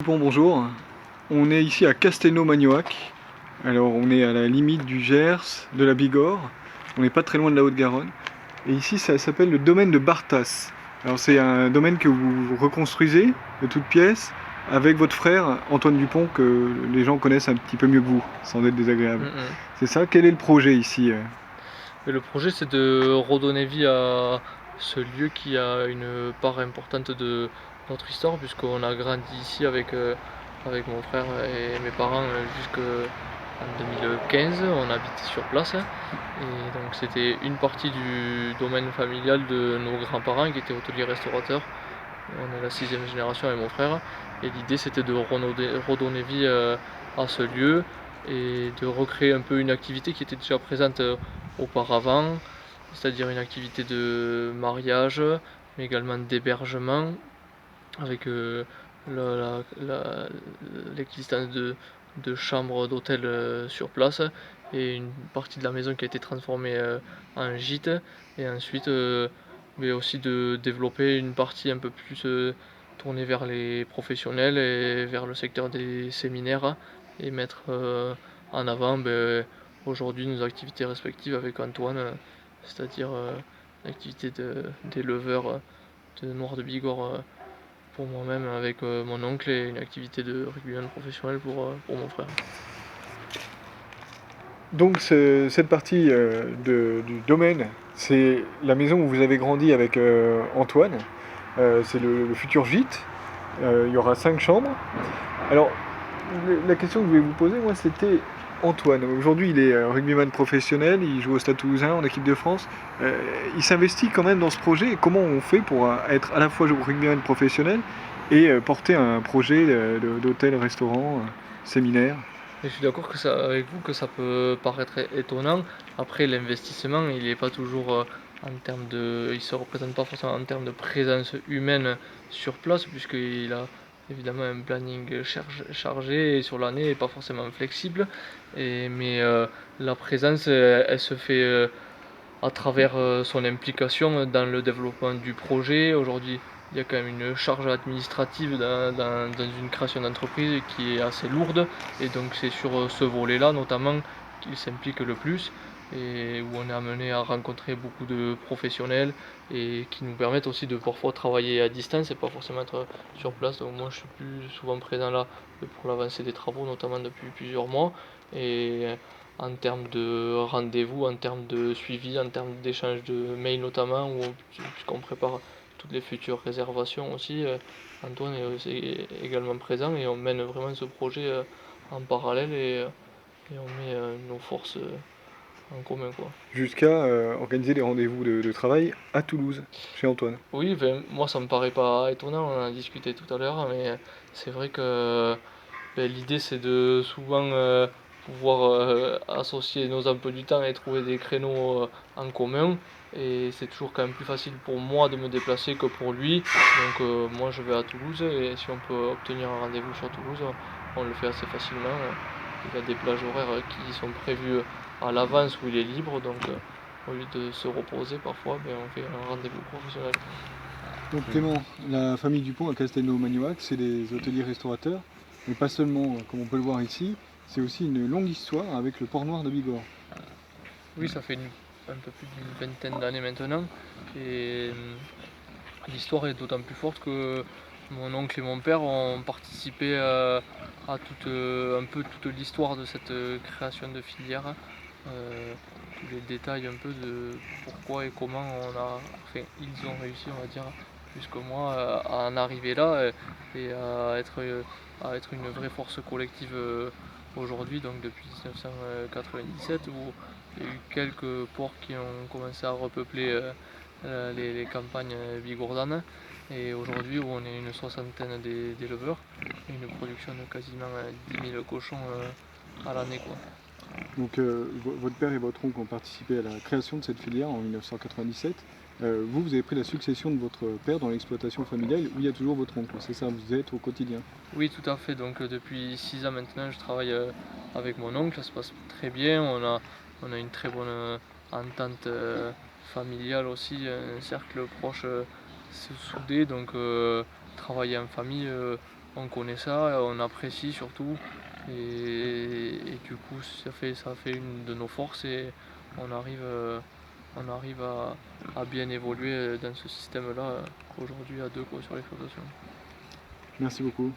Bon, bonjour, on est ici à Castelnau-Magnoac. Alors on est à la limite du Gers, de la Bigorre, on n'est pas très loin de la Haute-Garonne. Et ici ça s'appelle le domaine de Bartas. Alors c'est un domaine que vous reconstruisez de toutes pièces avec votre frère Antoine Dupont, que les gens connaissent un petit peu mieux que vous, sans être désagréable. C'est ça, quel est le projet ici? Et le projet, c'est de redonner vie à ce lieu qui a une part importante de notre histoire, puisqu'on a grandi ici avec mon frère et mes parents jusqu'en 2015. On habitait sur place. Et donc, c'était une partie du domaine familial de nos grands-parents qui étaient hôteliers restaurateurs. On est la 6e génération avec mon frère. Et l'idée, c'était de redonner vie à ce lieu et de recréer un peu une activité qui était déjà présente auparavant, c'est-à-dire une activité de mariage, mais également d'hébergement, avec l'existence de chambres d'hôtel sur place, et une partie de la maison qui a été transformée en gîte, et ensuite mais aussi de développer une partie un peu plus tournée vers les professionnels et vers le secteur des séminaires, et mettre en avant aujourd'hui nos activités respectives avec Antoine, c'est-à-dire l'activité d'éleveur de noir de Bigorre pour moi-même avec mon oncle, et une activité de rugbyman professionnel pour mon frère. Donc cette partie du domaine, c'est la maison où vous avez grandi avec Antoine. C'est le futur gîte. Il y aura 5 chambres. Alors, la question que je voulais vous poser, moi, c'était Antoine. Aujourd'hui, il est rugbyman professionnel, il joue au Stade Toulousain en équipe de France. Il s'investit quand même dans ce projet. Et comment on fait pour être à la fois rugbyman professionnel et porter un projet d'hôtel, restaurant, séminaire? Et je suis d'accord avec vous que ça peut paraître étonnant. Après, l'investissement, il n'est pas toujours il se représente pas forcément en termes de présence humaine sur place, puisqu'il a évidemment un planning chargé et sur l'année et pas forcément flexible. Mais la présence, elle se fait à travers son implication dans le développement du projet. Aujourd'hui, il y a quand même une charge administrative dans une création d'entreprise qui est assez lourde, et donc c'est sur ce volet-là notamment qu'il s'implique le plus, et où on est amené à rencontrer beaucoup de professionnels et qui nous permettent aussi de parfois travailler à distance et pas forcément être sur place. Donc moi je suis plus souvent présent là pour l'avancée des travaux, notamment depuis plusieurs mois, et en termes de rendez-vous, en termes de suivi, en termes d'échange de mails notamment, puisqu'on prépare toutes les futures réservations aussi. Antoine est aussi également présent, et on mène vraiment ce projet en parallèle, et on met nos forces en commun, quoi. Jusqu'à organiser des rendez-vous de travail à Toulouse, chez Antoine. Oui, ben, moi ça me paraît pas étonnant, on en a discuté tout à l'heure, mais c'est vrai que l'idée, c'est de souvent pouvoir associer nos emplois du temps et trouver des créneaux en commun. Et c'est toujours quand même plus facile pour moi de me déplacer que pour lui. Donc moi, je vais à Toulouse, et si on peut obtenir un rendez-vous sur Toulouse, on le fait assez facilement. Il y a des plages horaires qui sont prévues à l'avance où il est libre. Donc au lieu de se reposer parfois, on fait un rendez-vous professionnel. Donc Clément, la famille Dupont à Castelnau-Magnoac, c'est des hôteliers restaurateurs, mais pas seulement, comme on peut le voir ici, c'est aussi une longue histoire avec le port noir de Bigorre. Oui, ça fait un peu plus d'une vingtaine d'années maintenant. Et l'histoire est d'autant plus forte que mon oncle et mon père ont participé à un peu toute l'histoire de cette création de filière. Tous les détails un peu de pourquoi et comment ils ont réussi, on va dire, plus que moi, à en arriver là, et à être une vraie force collective aujourd'hui, donc depuis 1997, où il y a eu quelques ports qui ont commencé à repeupler les campagnes bigourdanes, et aujourd'hui où on est une soixantaine d'éleveurs, et une production de quasiment 10 000 cochons à l'année, quoi. Donc votre père et votre oncle ont participé à la création de cette filière en 1997. Vous avez pris la succession de votre père dans l'exploitation familiale où il y a toujours votre oncle, c'est ça, vous êtes au quotidien. Oui, tout à fait. Donc depuis 6 ans maintenant, je travaille avec mon oncle. Ça se passe très bien. On a une très bonne entente familiale aussi, un cercle proche soudé. Donc travailler en famille, on connaît ça, on apprécie surtout, et du coup ça fait une de nos forces, et on arrive, à bien évoluer dans ce système-là aujourd'hui à deux quoi, sur l'exploitation. Merci beaucoup.